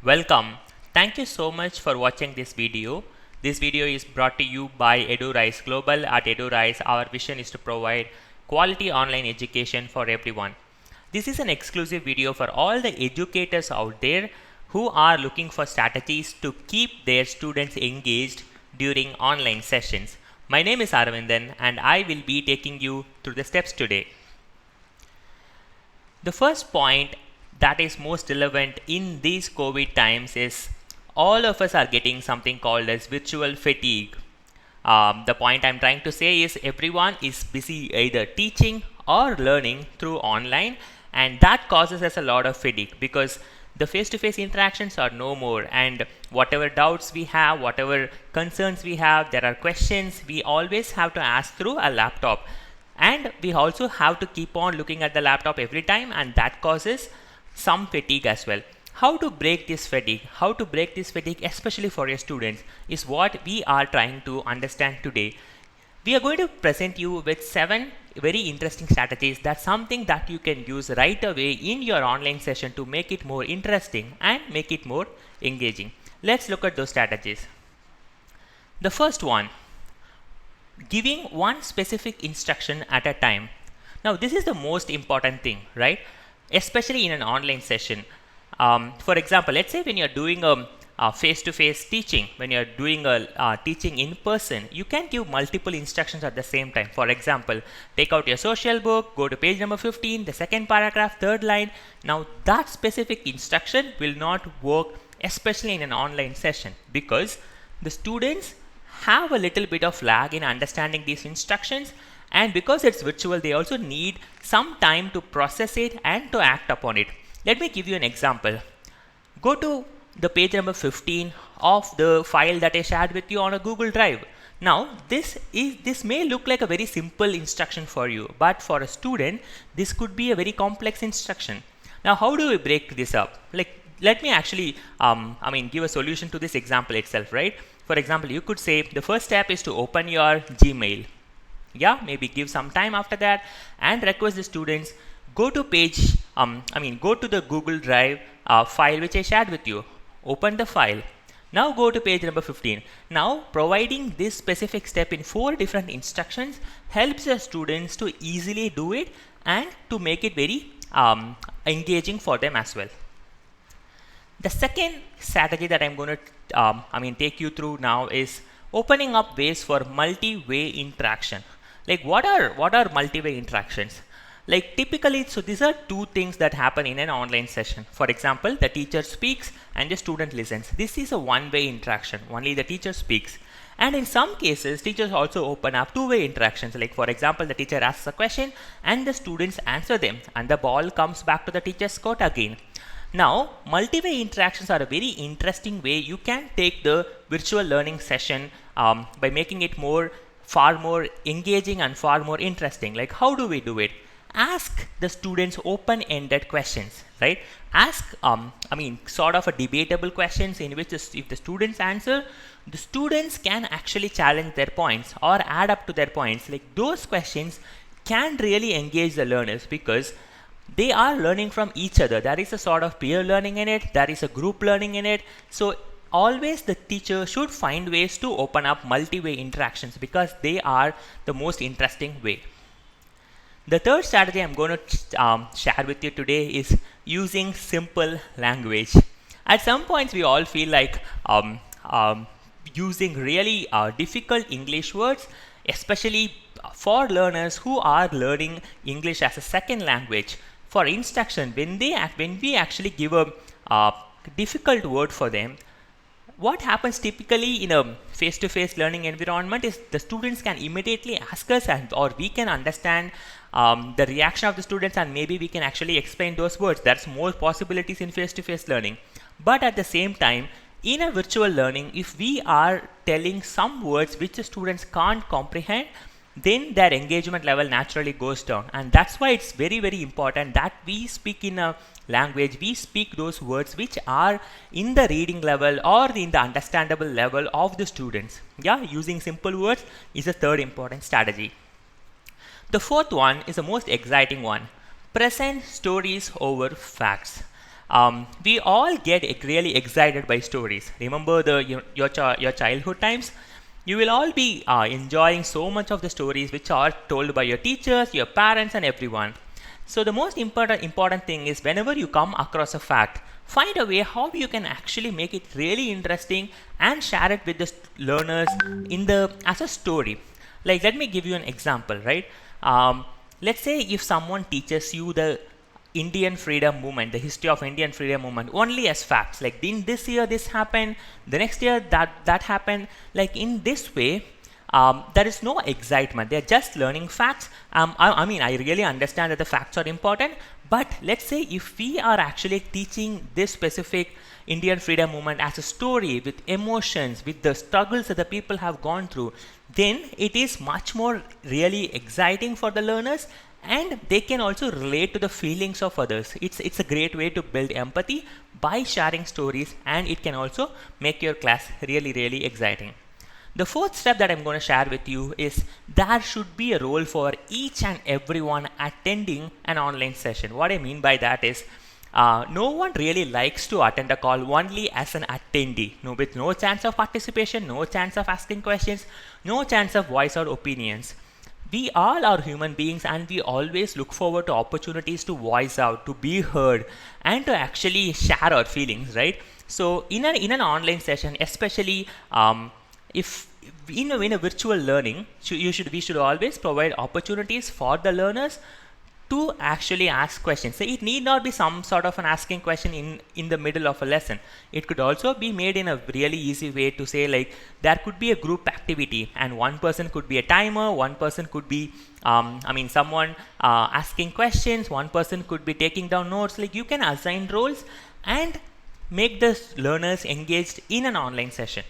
Welcome. Thank you so much for watching this video. This video is brought to you by EduRise Global. At EduRise, our vision is to provide quality online education for everyone. This is an exclusive video for all the educators out there who are looking for strategies to keep their students engaged during online sessions. My name is Aravindan and I will be taking you through the steps today. The first point that is most relevant in these COVID times is all of us are getting something called as virtual fatigue. The point I'm trying to say is everyone is busy either teaching or learning through online, and that causes us a lot of fatigue because the face-to-face interactions are no more, and whatever doubts we have, whatever concerns we have, there are questions we always have to ask through a laptop, and we also have to keep on looking at the laptop every time, and that causes some fatigue as well. How to break this fatigue, especially for your students, is what we are trying to understand today. We are going to present you with 7 very interesting strategies. That's something that you can use right away in your online session to make it more interesting and make it more engaging. Let's look at those strategies. The first one, giving one specific instruction at a time. Now this is the most important thing, right? Especially in an online session. For example, let's say when you're doing a face-to-face teaching, when you're doing a teaching in person, you can give multiple instructions at the same time. For example, take out your social book, go to page number 15, the second paragraph, third line. Now that specific instruction will not work, especially in an online session, because the students have a little bit of lag in understanding these instructions, and because it's virtual, they also need some time to process it and to act upon it. Let me give you an example. Go to the page number 15 of the file that I shared with you on a Google Drive. Now this may look like a very simple instruction for you, but for a student this could be a very complex instruction. Now how do we break this up? Let me actually give a solution to this example itself, right? For example, you could say the first step is to open your Gmail. Yeah, maybe give some time after that and request the students go to page go to the Google Drive file which I shared with you. Open the file. Now go to page number 15. Now providing this specific step in 4 different instructions helps the students to easily do it and to make it very engaging for them as well. The second strategy that I'm going to take you through now is opening up ways for multi-way interaction. Like what are multi-way interactions? Like typically, so these are 2 things that happen in an online session. For example, the teacher speaks and the student listens. This is a one-way interaction. Only the teacher speaks. And in some cases, teachers also open up 2-way interactions. Like for example, the teacher asks a question and the students answer them, and the ball comes back to the teacher's court again. Now, multi-way interactions are a very interesting way you can take the virtual learning session by making it far more engaging and far more interesting. Like how do we do it? Ask the students open-ended questions, right? Ask sort of a debatable questions in which if the students answer, the students can actually challenge their points or add up to their points. Like those questions can really engage the learners because they are learning from each other. There is a sort of peer learning in it, there is a group learning in it. So always the teacher should find ways to open up multi-way interactions because they are the most interesting way. The third strategy I'm going to share with you today is using simple language. At some points we all feel like using really difficult English words, especially for learners who are learning English as a second language. For instruction, when we actually give a difficult word for them, what happens typically in a face-to-face learning environment is the students can immediately ask us or we can understand the reaction of the students, and maybe we can actually explain those words. There's more possibilities in face-to-face learning. But at the same time, in a virtual learning, if we are telling some words which the students can't comprehend, then their engagement level naturally goes down. And that's why it's very, very important that we speak in a language, we speak those words which are in the reading level or in the understandable level of the students. Yeah, using simple words is a third important strategy. The fourth one is the most exciting one. Present stories over facts. We all get really excited by stories. Remember your childhood times? You will all be enjoying so much of the stories which are told by your teachers, your parents, and everyone. So the most important thing is whenever you come across a fact, find a way how you can actually make it really interesting and share it with the learners as a story. Like, let me give you an example, right? Let's say if someone teaches you the Indian freedom movement, the history of Indian freedom movement only as facts, like in this year this happened, the next year that happened, like in this way, there is no excitement. They're just learning facts. I mean, I really understand that the facts are important, but let's say if we are actually teaching this specific Indian freedom movement as a story with emotions, with the struggles that the people have gone through, then it is much more really exciting for the learners, and they can also relate to the feelings of others. It's a great way to build empathy by sharing stories, and it can also make your class really exciting. The fourth step that I'm going to share with you is there should be a role for each and everyone attending an online session. What I mean by that is no one really likes to attend a call only as an attendee, with no chance of participation, no chance of asking questions, no chance of voice or opinions. We all are human beings, and we always look forward to opportunities to voice out, to be heard, and to actually share our feelings, right? So in an online session, especially if in a virtual learning, we should always provide opportunities for the learners to actually ask questions. So it need not be some sort of an asking question in the middle of a lesson. It could also be made in a really easy way to say, like, there could be a group activity and one person could be a timer, one person could be someone asking questions, one person could be taking down notes. Like, you can assign roles and make the learners engaged in an online session.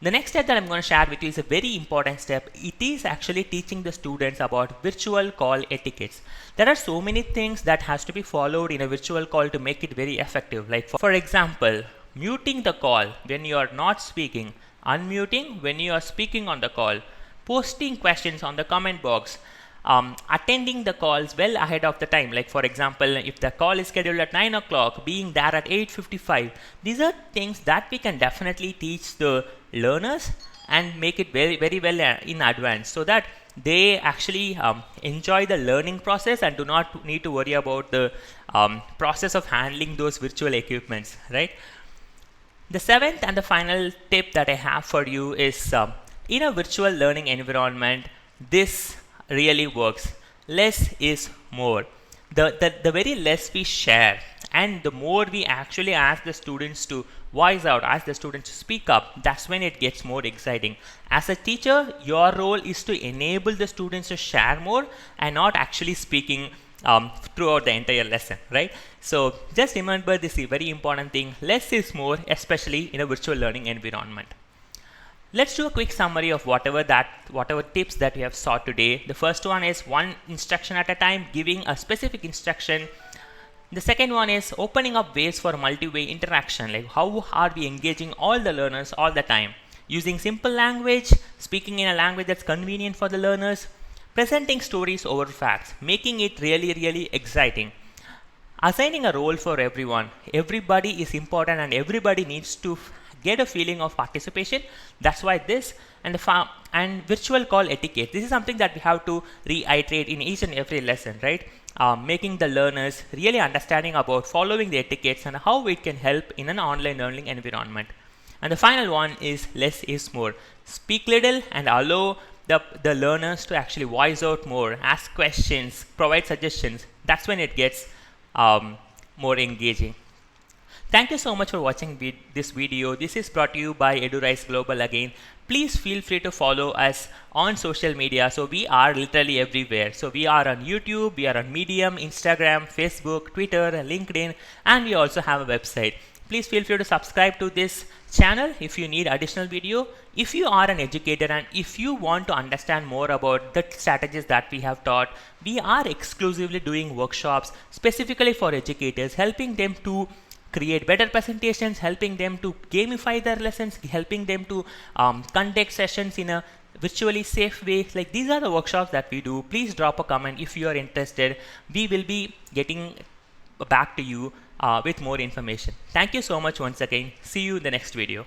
The next step that I'm going to share with you is a very important step. It is actually teaching the students about virtual call etiquettes. There are so many things that has to be followed in a virtual call to make it very effective. Like, for example, muting the call when you are not speaking, unmuting when you are speaking on the call, posting questions on the comment box, attending the calls well ahead of the time. Like, for example, if the call is scheduled at 9 o'clock, being there at 8:55. These are things that we can definitely teach the learners and make it very well in advance, so that they actually enjoy the learning process and do not need to worry about the process of handling those virtual equipments, right? The seventh and the final tip that I have for you is in a virtual learning environment, this really works. Less is more. The very less we share and the more we actually ask the students to voice out, ask the students to speak up, that's when it gets more exciting. As a teacher, your role is to enable the students to share more and not actually speaking throughout the entire lesson, right? So just remember this is a very important thing. Less is more, especially in a virtual learning environment. Let's do a quick summary of whatever tips that we have saw today. The first one is one instruction at a time, giving a specific instruction. The second one is opening up ways for multi-way interaction, like how are we engaging all the learners all the time, using simple language, speaking in a language that's convenient for the learners, presenting stories over facts, making it really exciting, assigning a role for everyone. Everybody is important and everybody needs to get a feeling of participation. That's why this and virtual call etiquette. This is something that we have to reiterate in each and every lesson, right? Making the learners really understanding about following the etiquettes and how it can help in an online learning environment. And the final one is less is more. Speak little and allow the learners to actually voice out more, ask questions, provide suggestions. That's when it gets more engaging. Thank you so much for watching this video. This is brought to you by EduRise Global again. Please feel free to follow us on social media. So we are literally everywhere. So we are on YouTube, we are on Medium, Instagram, Facebook, Twitter, LinkedIn, and we also have a website. Please feel free to subscribe to this channel if you need additional video. If you are an educator and if you want to understand more about the strategies that we have taught, we are exclusively doing workshops specifically for educators, helping them to create better presentations, helping them to gamify their lessons, helping them to conduct sessions in a virtually safe way. Like, these are the workshops that we do. Please drop a comment if you are interested. We will be getting back to you with more information. Thank you so much once again. See you in the next video.